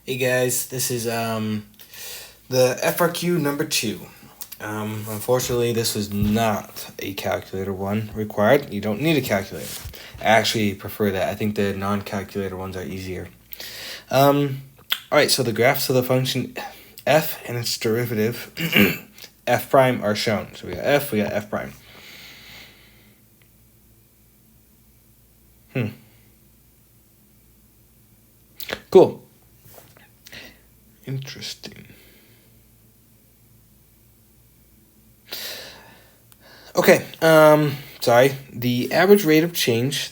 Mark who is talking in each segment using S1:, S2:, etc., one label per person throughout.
S1: Hey guys, this is the FRQ number 2. Unfortunately, this was not a calculator one required. You don't need a calculator. I actually prefer that. I think the non-calculator ones are easier. Alright, so the graphs of the function f and its derivative f prime are shown. So we got f prime. Cool. Interesting. Okay, sorry. The average rate of change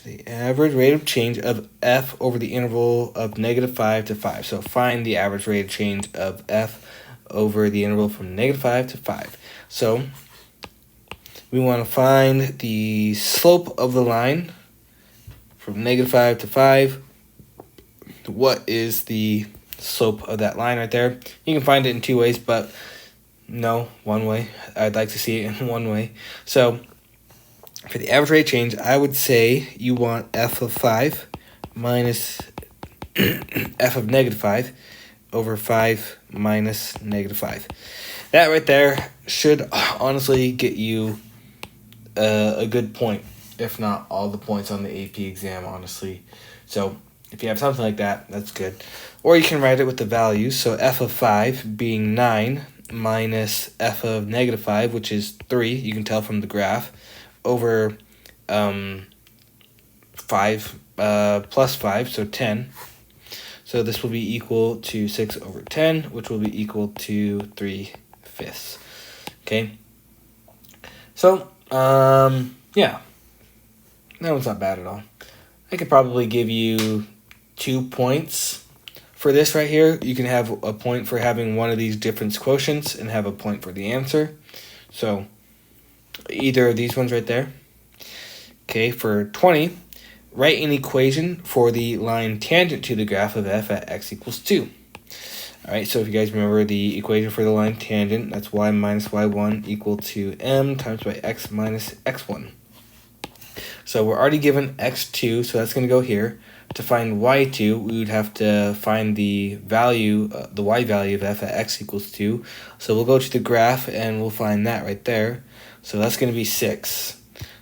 S1: of f over the interval of -5 to 5. So find the average rate of change of f over the interval from -5 to 5. So we want to find the slope of the line from -5 to 5. What is the slope of that line right there? You can find it in two ways, but no, one way. I'd like to see it in one way. So for the average rate change, I would say you want f of 5 minus f of -5 over 5 minus -5. That right there should honestly get you a good point, if not all the points on the AP exam, honestly. So if you have something like that, that's good. Or you can write it with the values. So f of 5 being 9 minus f of -5, which is 3, you can tell from the graph, over 5 plus 5, so 10. So this will be equal to 6 over 10, which will be equal to 3/5. Okay? So, yeah. That one's not bad at all. I could probably give you 2 points for this right here. You can have a point for having one of these difference quotients and have a point for the answer. So either of these ones right there. Okay, for 20, write an equation for the line tangent to the graph of f at x equals 2. Alright, so if you guys remember the equation for the line tangent, that's y minus y1 equal to m times by x minus x1. So we're already given x2, so that's going to go here. To find y2, we would have to find the value, the y value of f at x equals 2. So we'll go to the graph and we'll find that right there. So that's going to be 6.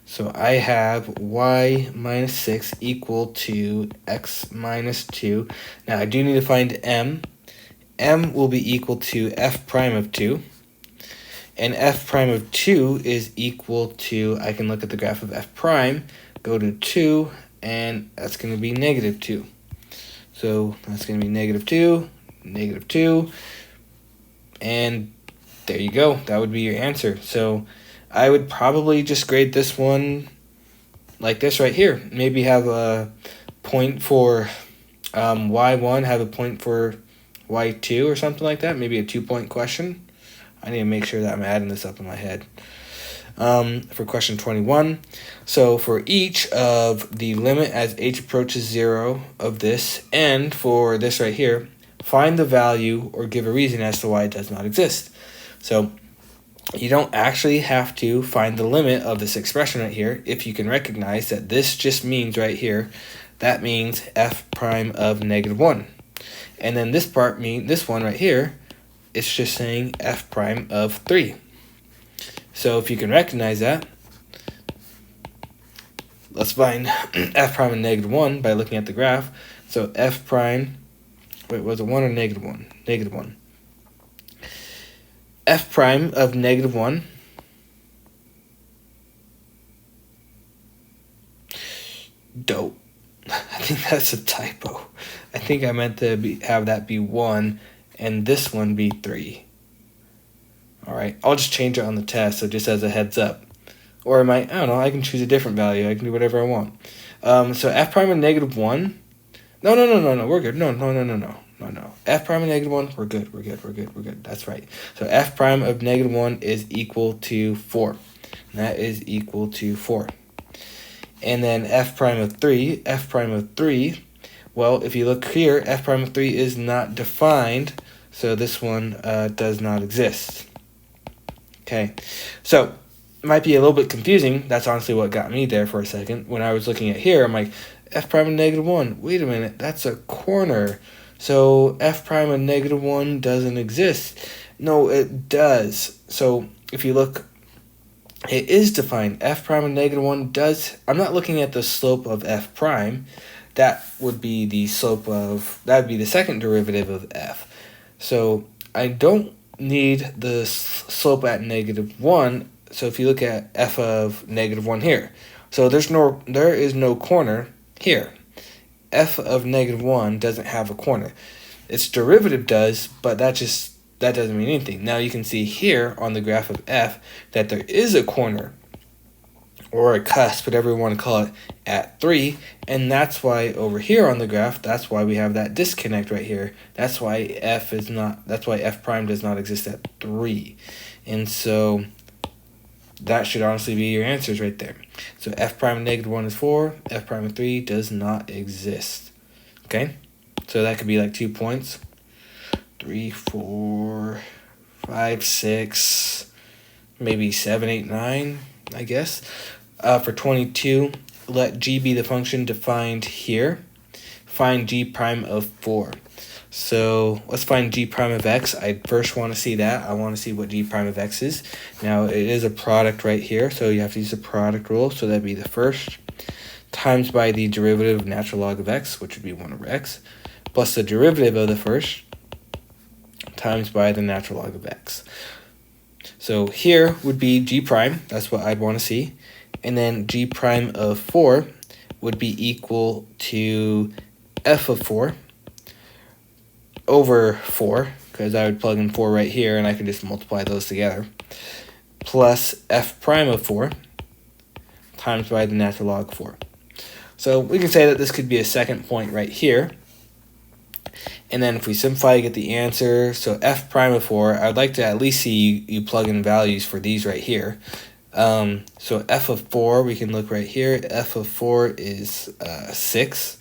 S1: So I have y minus 6 equal to x minus 2. Now I do need to find m. M will be equal to f prime of 2. And f prime of 2 is equal to, I can look at the graph of f prime, go to 2, and that's going to be -2. So that's going to be -2, -2, and there you go. That would be your answer. So I would probably just grade this one like this right here. Maybe have a point for y1, have a point for y2 or something like that. Maybe a 2-point question. I need to make sure that I'm adding this up in my head. For question 21, so for each of the limit as h approaches 0 of this, and for this right here, find the value or give a reason as to why it does not exist. So you don't actually have to find the limit of this expression right here if you can recognize that this just means right here, that means f prime of -1. And then this part this one right here, it's just saying f prime of 3. So if you can recognize that, let's find f prime of -1 by looking at the graph. So f prime, wait, was it 1 or -1? -1. F prime of -1 dope. I think that's a typo. I think I meant to have that be 1 and this one be 3. Alright, I'll just change it on the test, so just as a heads up. Or I don't know, I can choose a different value. I can do whatever I want. So f prime of -1. No, we're good. No. F prime of -1, we're good. That's right. So f prime of -1 is equal to 4. And that is equal to 4. And then f prime of 3, well, if you look here, f prime of 3 is not defined, so this one does not exist. Okay, so it might be a little bit confusing. That's honestly what got me there for a second. When I was looking at here, I'm like, f prime of -1. Wait a minute, that's a corner. So f prime of -1 doesn't exist. No, it does. So if you look, it is defined. F prime of -1 does. I'm not looking at the slope of f prime. That would be the slope of, that would be the second derivative of f. So I don't need the slope at -1. So if you look at f of -1 here, so there is no corner here. F of -1 doesn't have a corner. Its derivative does, but that doesn't mean anything. Now you can see here on the graph of f that there is a corner, or a cusp, whatever you want to call it, at 3, and that's why over here on the graph, that's why we have that disconnect right here. That's why f prime does not exist at 3. And so that should honestly be your answers right there. So f prime of -1 is 4, f prime of 3 does not exist. Okay? So that could be like 2 points. 3, 4, 5, 6, maybe 7, 8, 9, I guess. For 22, let g be the function defined here. Find g prime of 4. So let's find g prime of x. I first want to see that. I want to see what g prime of x is. Now it is a product right here, so you have to use the product rule. So that'd be the first times by the derivative of natural log of x, which would be 1 over x, plus the derivative of the first times by the natural log of x. So here would be g prime. That's what I'd want to see. And then g prime of 4 would be equal to f of 4 over 4, because I would plug in 4 right here and I could just multiply those together, plus f prime of 4 times by the natural log of 4. So we can say that this could be a second point right here. And then if we simplify, you get the answer. So f prime of 4, I'd like to at least see you plug in values for these right here. So f of 4, we can look right here. F of 4 is 6.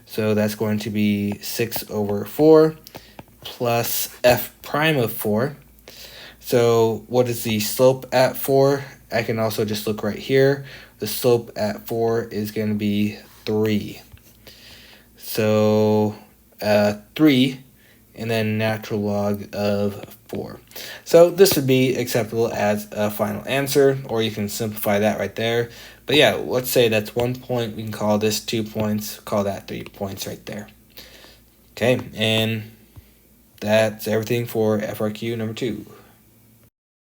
S1: So that's going to be 6 over 4 plus f prime of 4. So what is the slope at 4? I can also just look right here. The slope at 4 is going to be 3. So 3 and then natural log of 4. So this would be acceptable as a final answer, or you can simplify that right there. But yeah, let's say that's 1 point. We can call this 2 points, call that 3 points right there. Okay, and that's everything for FRQ number 2.